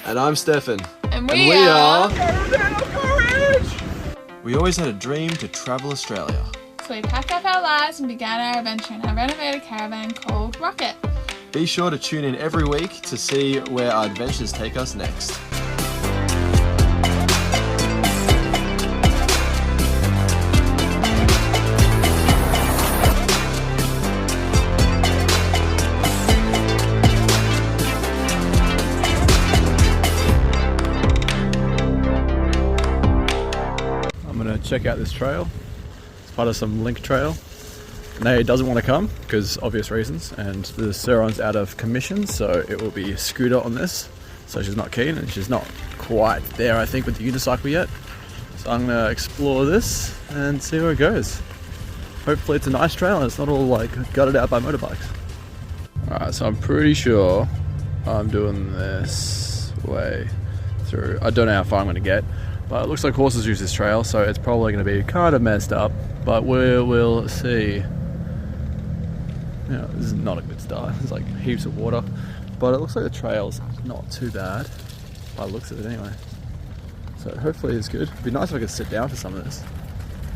And I'm Stefan. And we are... We always had a dream to travel Australia. So we packed up our lives and began our adventure in our renovated caravan called Rocket. Be sure to tune in every week to see where our adventures take us next. Check out this trail. It's part of some link trail. Nay doesn't want to come because obvious reasons, and the sur-Ron's out of commission, so it will be a scooter on this. So she's not keen, and she's not quite there, I think, with the unicycle yet. So I'm gonna explore this and see where it goes. Hopefully it's a nice trail and it's not all like gutted out by motorbikes. Alright, so I'm pretty sure I'm doing this way through. I don't know how far I'm gonna get. But it looks like horses use this trail, so it's probably going to be kind of messed up, but we will see. Yeah, this is not a good start. There's like heaps of water, but it looks like the trail's not too bad by the looks of it anyway. So hopefully it's good. It'd be nice if I could sit down for some of this,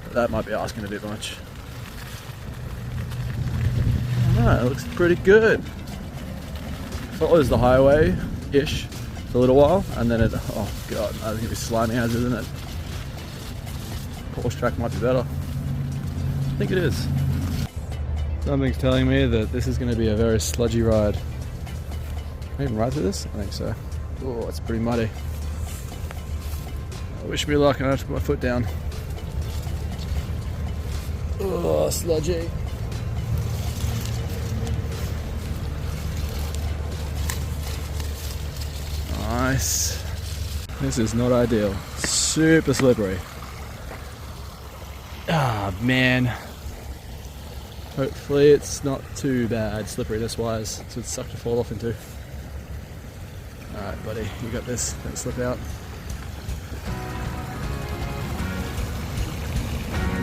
but that might be asking a bit much. Alright, it looks pretty good. Follows the highway-ish for a little while, and then it, oh god, I think it'd be slimy as, isn't it? Horse track might be better. I think it is. Something's telling me that this is going to be a very sludgy ride. Can I even ride through this? I think so. Oh, it's pretty muddy. Wish me luck, I have to put my foot down. Oh, sludgy. Nice. This is not ideal. Super slippery. Ah, man. Hopefully it's not too bad slipperiness wise, so it's suck to fall off into. Alright buddy, you got this. Don't slip out.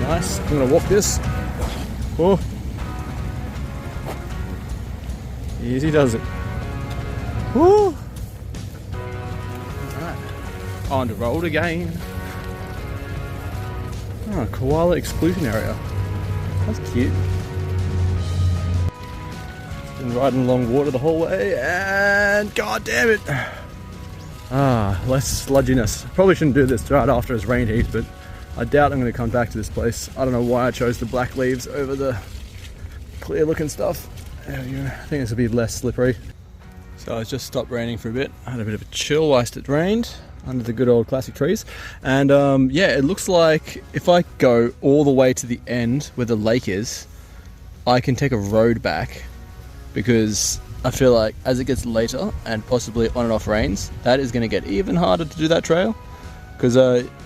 Nice. I'm gonna walk this. Oh. Easy does it. Woo! On the road again. Oh, koala exclusion area. That's cute. Been riding along water the whole way, and god damn it! Ah, less sludginess. Probably shouldn't do this right after it's rained heaps, but I doubt I'm going to come back to this place. I don't know why I chose the black leaves over the clear looking stuff. There we go. I think this will be less slippery. So it's just stopped raining for a bit. I had a bit of a chill whilst it rained under the good old classic trees, and yeah, it looks like if I go all the way to the end where the lake is, I can take a road back, because I feel like as it gets later and possibly on and off rains, that is going to get even harder to do that trail, because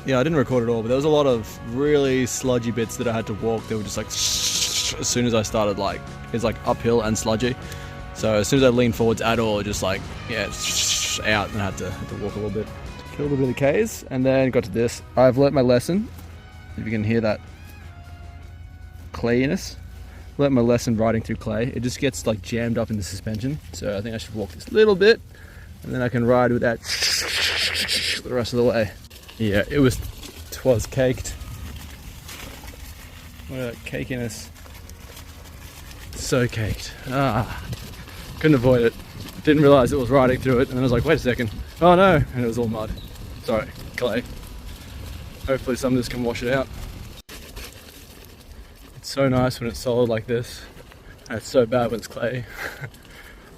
yeah, I didn't record it all, but there was a lot of really sludgy bits that I had to walk. They were just like as soon as I started, like it's like uphill and sludgy, so as soon as I leaned forwards at all, just like yeah, out, and I had to walk a little bit. Killed a bit of the K's, and then got to this. I've learnt my lesson. If you can hear that clayiness, learnt my lesson riding through clay. It just gets like jammed up in the suspension, so I think I should walk this little bit, and then I can ride with that the rest of the way. Yeah, twas caked. Look at that cakiness. So caked. Ah, couldn't avoid it. Didn't realise it was riding through it, and then I was like, wait a second. Oh no, and it was all mud. Sorry, clay. Hopefully some of this can wash it out. It's so nice when it's solid like this, and it's so bad when it's clay.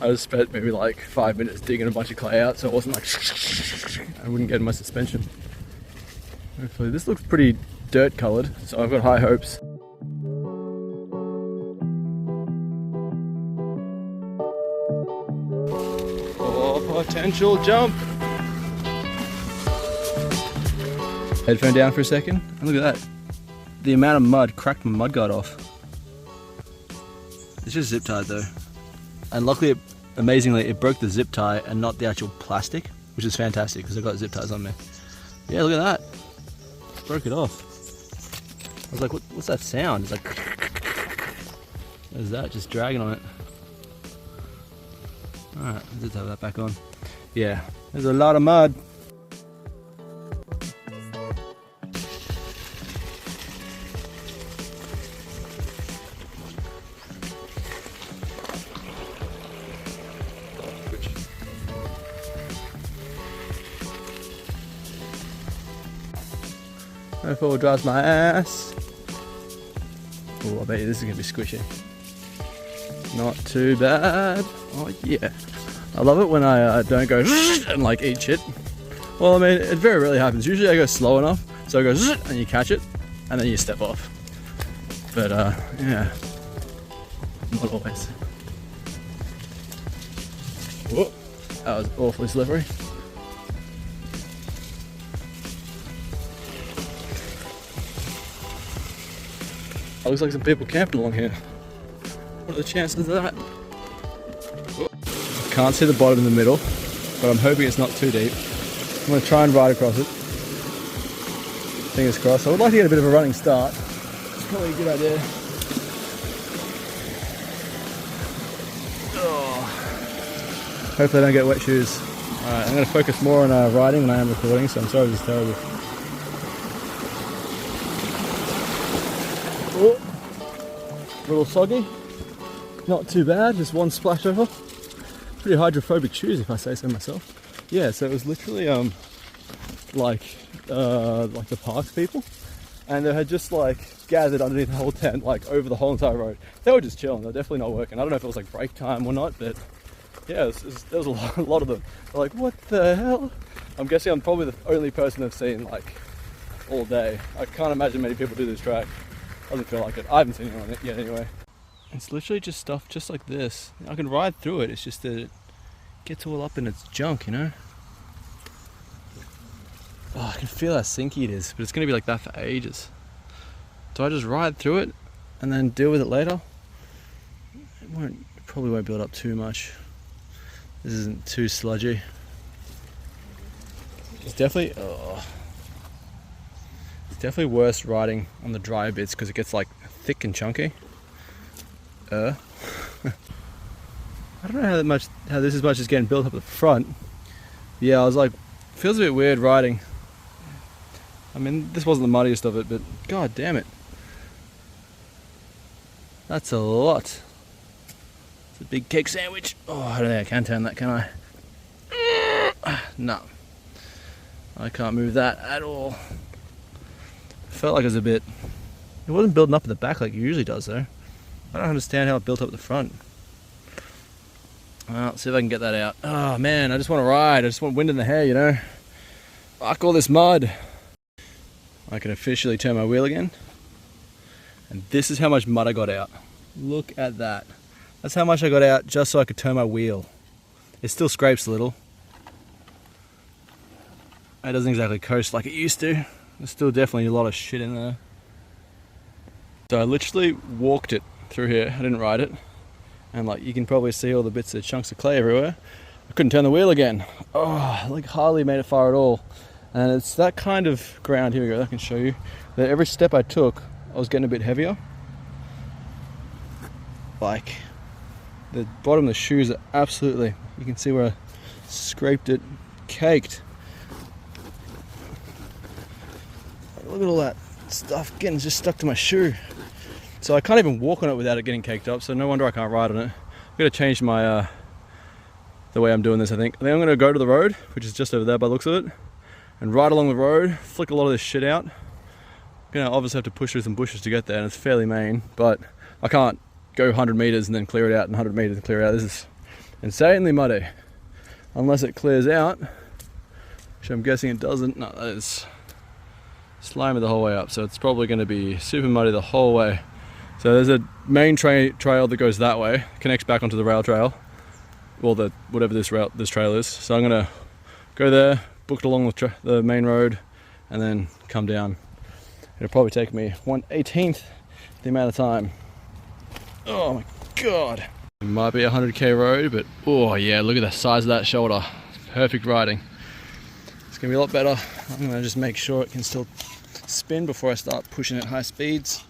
I just spent maybe like 5 minutes digging a bunch of clay out, so it wasn't like I wouldn't get in my suspension. Hopefully this looks pretty dirt coloured, so I've got high hopes. Potential jump. Headphone down for a second, and look at that. The amount of mud cracked my mudguard off. It's just zip tied though. And luckily, amazingly, it broke the zip tie and not the actual plastic, which is fantastic because I've got zip ties on me. Yeah, look at that. It broke it off. I was like, what's that sound? It's like, what is that? Just dragging on it. Alright, let's have that back on. Yeah, there's a lot of mud. No 4-wheel drives my ass. Oh, I bet you this is gonna be squishy. Not too bad. Oh yeah. I love it when I don't go and like eat shit. Well, I mean, it very rarely happens. Usually I go slow enough, so I go and you catch it, and then you step off. But yeah, not always. Whoa, that was awfully slippery. It looks like some people camping along here. What are the chances of that? I can't see the bottom in the middle, but I'm hoping it's not too deep. I'm going to try and ride across it. Fingers crossed. I would like to get a bit of a running start. It's probably a good idea. Oh. Hopefully I don't get wet shoes. Alright, I'm going to focus more on riding than I am recording, so I'm sorry if this is terrible. Oh. A little soggy. Not too bad, just one splash over. Pretty hydrophobic shoes if I say so myself. Yeah, so it was literally like the parks people, and they had just like gathered underneath the whole tent, like over the whole entire road. They were just chilling, they were definitely not working. I don't know if it was like break time or not, but yeah, there was a lot of them. They're like, what the hell? I'm guessing I'm probably the only person I've seen like all day. I can't imagine many people do this track. Doesn't feel like it. I haven't seen anyone on it yet anyway. It's literally just stuff just like this. I can ride through it, it's just that it gets all up in its junk, you know? Oh, I can feel how sinky it is, but it's going to be like that for ages. Do I just ride through it and then deal with it later? It probably won't build up too much. This isn't too sludgy. It's definitely worse riding on the drier bits because it gets like thick and chunky. I don't know how this as much is getting built up at the front. Yeah, I was like, feels a bit weird riding. I mean, this wasn't the muddiest of it, but god damn it. That's a lot. It's a big cake sandwich. Oh, I don't think I can turn that, can I? No. I can't move that at all. Felt like it was a bit... It wasn't building up at the back like it usually does though. I don't understand how it built up at the front. Well, let's see if I can get that out. Oh man, I just want to ride. I just want wind in the hair, you know. Fuck all this mud. I can officially turn my wheel again. And this is how much mud I got out. Look at that. That's how much I got out just so I could turn my wheel. It still scrapes a little. It doesn't exactly coast like it used to. There's still definitely a lot of shit in there. So I literally walked it through here. I didn't ride it. And like you can probably see all the bits of chunks of clay everywhere. I couldn't turn the wheel again. Oh, like hardly made it far at all. And it's that kind of ground, here we go, I can show you, that every step I took, I was getting a bit heavier. Like, the bottom of the shoes are absolutely, you can see where I scraped it, caked. Look at all that stuff getting just stuck to my shoe. So I can't even walk on it without it getting caked up, so no wonder I can't ride on it. I'm going to change my the way I'm doing this, I think. I'm going to go to the road, which is just over there by the looks of it, and ride along the road, flick a lot of this shit out. I'm going to obviously have to push through some bushes to get there, and it's fairly main, but I can't go 100 meters and then clear it out, and 100 meters and clear it out. This is insanely muddy. Unless it clears out, which I'm guessing it doesn't. No, that is slimy the whole way up, so it's probably going to be super muddy the whole way. So there's a main trail that goes that way, connects back onto the rail trail, well, whatever this trail is. So I'm going to go there, book it along the main road, and then come down. It'll probably take me 1/18th the amount of time. Oh my god. It might be a 100k road, but oh yeah, look at the size of that shoulder. Perfect riding. It's going to be a lot better. I'm going to just make sure it can still spin before I start pushing at high speeds.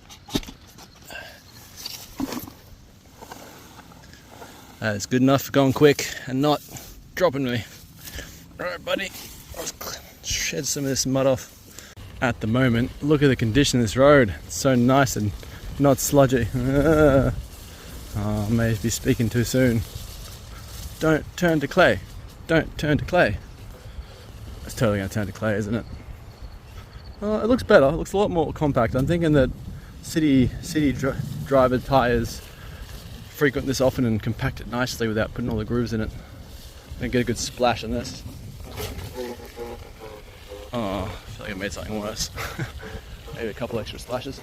That is good enough for going quick and not dropping me. Alright buddy, let's shed some of this mud off. At the moment, look at the condition of this road. It's so nice and not sludgy. Oh, I may be speaking too soon. Don't turn to clay. Don't turn to clay. It's totally going to turn to clay, isn't it? It looks better. It looks a lot more compact. I'm thinking that city driver tyres frequent this often and compact it nicely without putting all the grooves in it. And get a good splash on this. Oh, I feel like I made something worse. Maybe a couple extra splashes.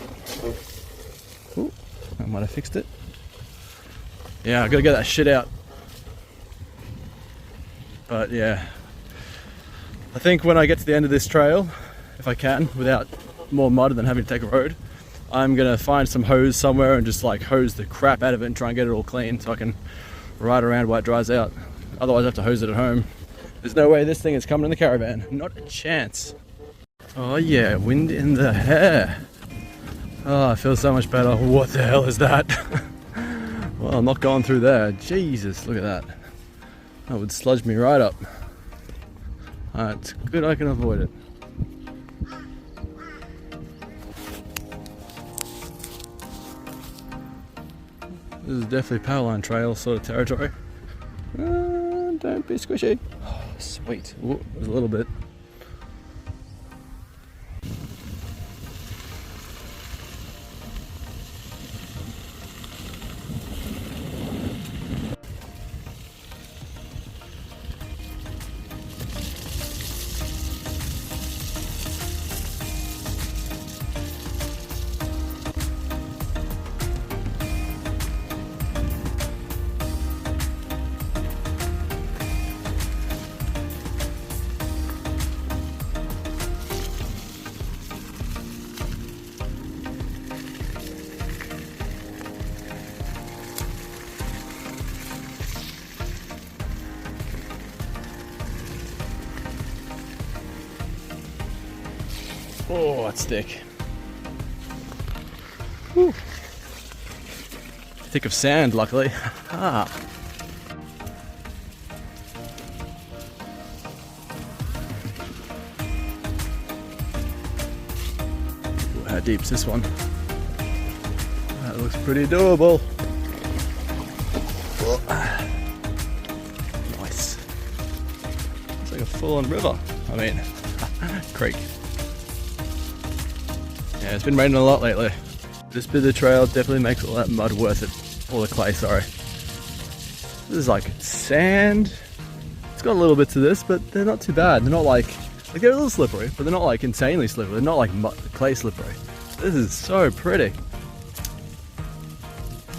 Ooh, I might have fixed it. Yeah, I gotta get that shit out. But yeah, I think when I get to the end of this trail, if I can, without more mud than having to take a road, I'm gonna find some hose somewhere and just like hose the crap out of it and try and get it all clean so I can ride around while it dries out. Otherwise I have to hose it at home. There's no way this thing is coming in the caravan. Not a chance. Oh yeah, wind in the hair. Oh, I feel so much better. What the hell is that? Well, I'm not going through there. Jesus, look at that. That would sludge me right up. It's good I can avoid it. This is definitely power line trail sort of territory. Don't be squishy. Oh, sweet. Ooh, there's a little bit. Oh, that's thick. Whew. Thick of sand, luckily. Ah. Ooh, how deep's this one? That looks pretty doable. Nice. It's like a full-on river. I mean, creek. Yeah, it's been raining a lot lately. This bit of the trail definitely makes all that mud worth it. All the clay, sorry. This is like sand. It's got a little bits of this, but they're not too bad. They're not like they're a little slippery, but they're not like insanely slippery. They're not like clay slippery. This is so pretty.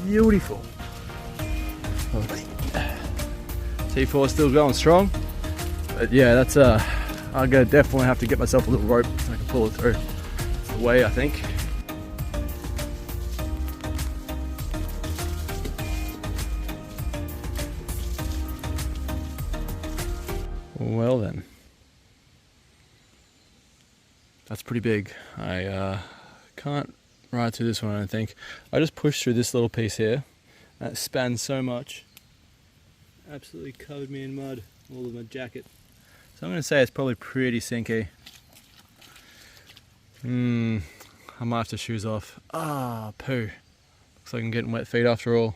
Beautiful. T4 still going strong. But yeah, that's I'm gonna definitely have to get myself a little rope so I can pull it through. Way, I think. Well then, that's pretty big. I can't ride through this one, I don't think. I just pushed through this little piece here. That spanned so much. Absolutely covered me in mud, all of my jacket. So I'm going to say it's probably pretty sinky. I might have to shoes off. Ah, poo. Looks like I'm getting wet feet after all.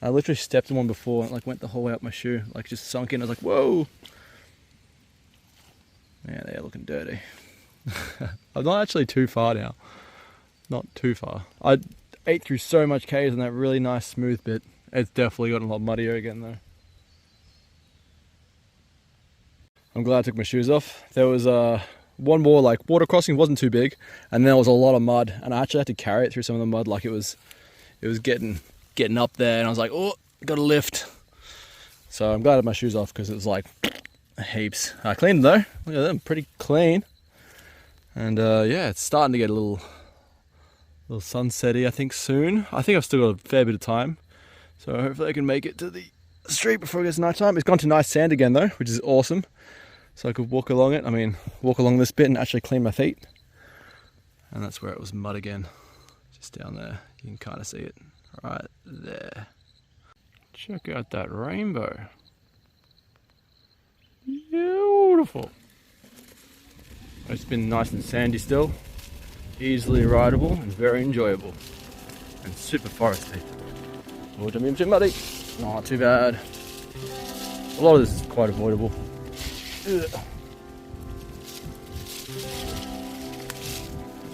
I literally stepped in one before and it like went the whole way up my shoe, like just sunk in. I was like, whoa. Yeah, they're looking dirty. I'm not actually too far now. Not too far. I ate through so much caves on that really nice smooth bit. It's definitely gotten a lot muddier again though. I'm glad I took my shoes off. There was one more like water crossing, wasn't too big, and there was a lot of mud, and I actually had to carry it through some of the mud. Like it was getting up there, and I was like, oh, gotta lift. So I'm glad I had my shoes off because it was like heaps. I cleaned them though. Look at them, pretty clean. And yeah, it's starting to get a little sunsetty, I think, soon. I think I've still got a fair bit of time, so hopefully I can make it to the street before it gets night time. It's gone to nice sand again though, which is awesome. So I could walk along it. I mean, walk along this bit and actually clean my feet. And that's where it was mud again. Just down there. You can kind of see it right there. Check out that rainbow. Yeah. beautiful. It's been nice and sandy still, easily rideable and very enjoyable, and super foresty. Oh, don't be too muddy. Not too bad. A lot of this is quite avoidable. Ugh.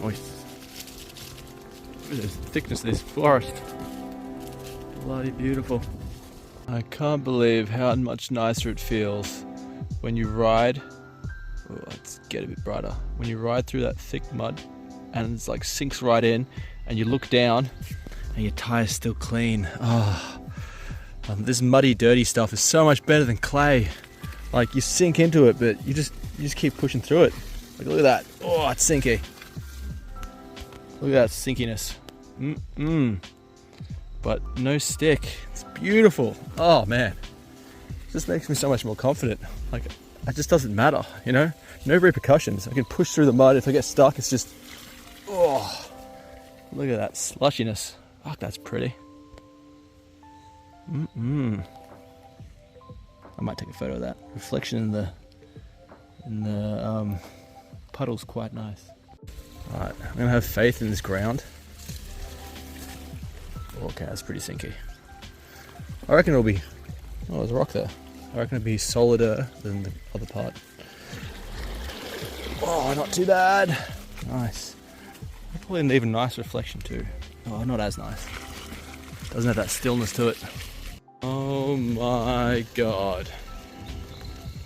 Nice. Look at the thickness of this forest. Bloody beautiful. I can't believe how much nicer it feels when you ride. Oh, let's get a bit brighter. When you ride through that thick mud and it's like sinks right in, and you look down and your tire's still clean. This muddy, dirty stuff is so much better than clay. Like, you sink into it, but you just keep pushing through it. Like, look at that. Oh, it's sinky. Look at that sinkiness. But no stick. It's beautiful. Oh man, this makes me so much more confident. Like, it just doesn't matter, you know? No repercussions. I can push through the mud. If I get stuck, it's just, oh, look at that slushiness. Fuck, that's pretty. I might take a photo of that. Reflection in the puddle's quite nice. Alright, I'm gonna have faith in this ground. Okay, that's pretty sinky. I reckon it'll be, oh, there's a rock there. I reckon it'll be solider than the other part. Oh, not too bad. Nice. Probably an even nice reflection too. Oh, not as nice. Doesn't have that stillness to it. Oh my god.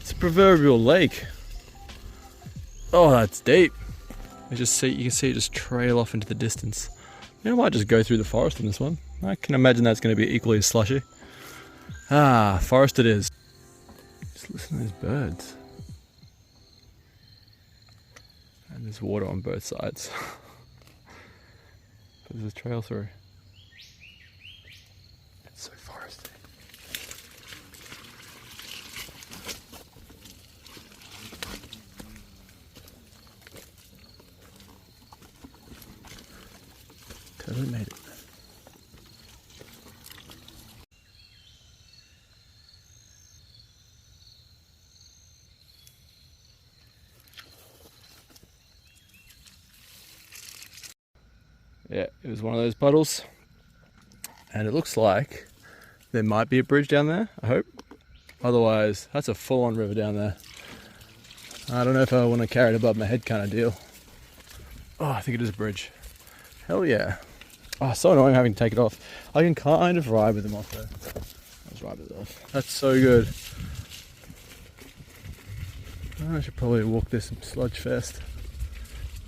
It's a proverbial lake. Oh, that's deep. You can see it just trail off into the distance. You know, I might just go through the forest in this one. I can imagine that's going to be equally as slushy. Ah, forest it is. Just listen to those birds. And there's water on both sides. But there's a trail through. It's so foresty. Totally made it. Yeah, it was one of those puddles, and it looks like there might be a bridge down there, I hope. Otherwise, that's a full-on river down there. I don't know if I want to carry it above my head kind of deal. Oh, I think it is a bridge. Hell yeah. Oh, so annoying having to take it off. I can kind of ride with them off though. Let's ride with it off. That's so good. I should probably walk this sludge fest.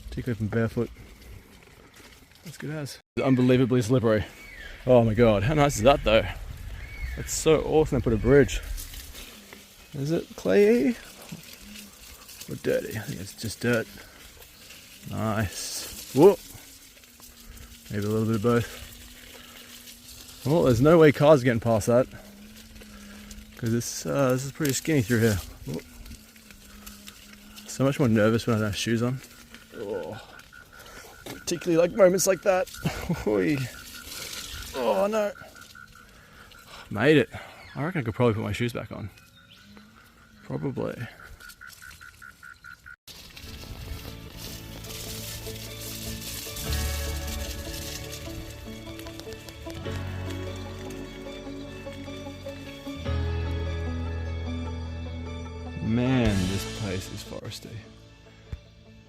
Particularly from barefoot. That's good as. It's unbelievably slippery. Oh my god, how nice is that though? It's so awesome to put a bridge. Is it clayey or dirty? I think it's just dirt. Nice. Whoa. Maybe a little bit of both. Well, there's no way cars are getting past that. Because this is pretty skinny through here. Whoa. So much more nervous when I don't have shoes on. Oh. Particularly like moments like that. Oh no. Made it. I reckon I could probably put my shoes back on. Probably. Man, this place is foresty.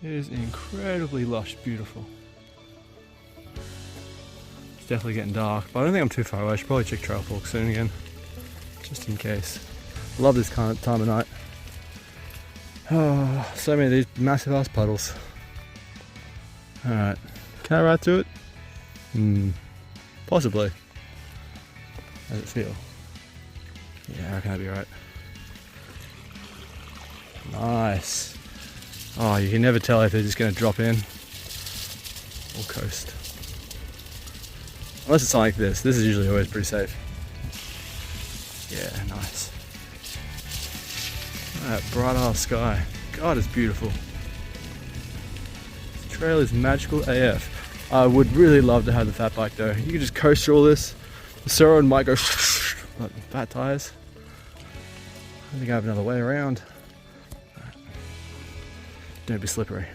It is incredibly lush, beautiful. It's definitely getting dark, but I don't think I'm too far away. I should probably check Trail Fork soon again, just in case. Love this kind of time of night. Oh, so many of these massive ass puddles. Alright, can I ride through it? Possibly. How does it feel? Yeah, I reckon that'd be alright. Nice. Oh, you can never tell if they're just going to drop in or coast. Unless it's something like this. This is usually always pretty safe. Yeah, nice. That bright ass sky. God, it's beautiful. This trail is magical AF. I would really love to have the fat bike though. You could just coast through all this. The sur-Ron might go like fat tires. I think I have another way around. Don't be slippery.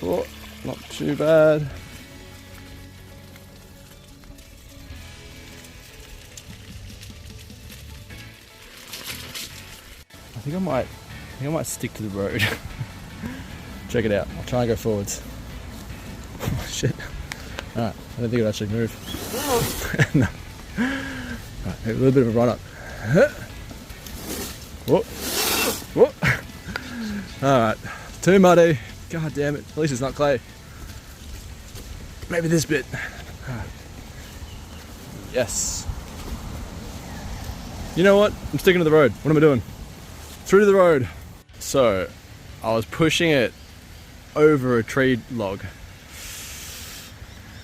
Oh, not too bad. I think I might stick to the road. Check it out. I'll try and go forwards. Oh, shit. Alright, I don't think it'll actually move. No. Right, a little bit of a run up. Whoop. Whoop. Alright, too muddy. God damn it. At least it's not clay. Maybe this bit. Yes. You know what? I'm sticking to the road. What am I doing? Through to the road. So, I was pushing it over a tree log.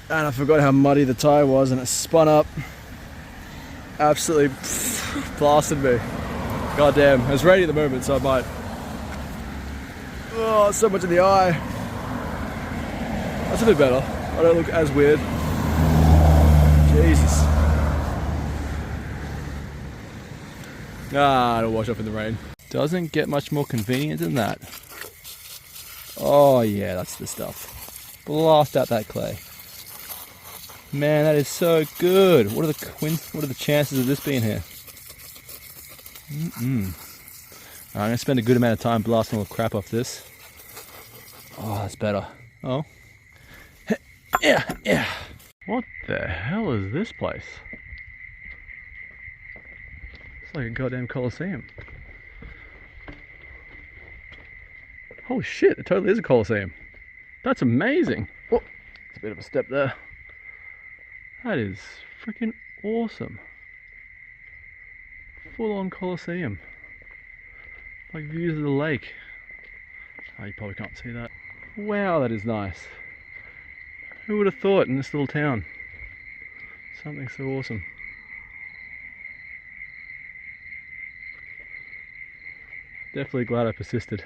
And I forgot how muddy the tyre was and it spun up. Absolutely blasted me. God damn. It's raining at the moment, so I might... Oh, so much in the eye. That's a bit better. I don't look as weird. Jesus. Ah, it'll wash off in the rain. Doesn't get much more convenient than that. Oh yeah, that's the stuff. Blast out that clay. Man, that is so good. What are the chances of this being here? I'm gonna spend a good amount of time blasting all the crap off this. Oh, that's better. Oh. Yeah. What the hell is this place? It's like a goddamn Coliseum. Holy shit, it totally is a Coliseum. That's amazing. Oh, it's a bit of a step there. That is freaking awesome. Full on Coliseum. Like views of the lake. Oh, you probably can't see that. Wow, that is nice. Who would have thought in this little town? Something so awesome. Definitely glad I persisted.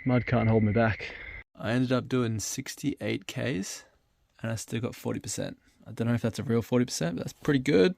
Mud can't hold me back. I ended up doing 68 Ks and I still got 40%. I don't know if that's a real 40%, but that's pretty good.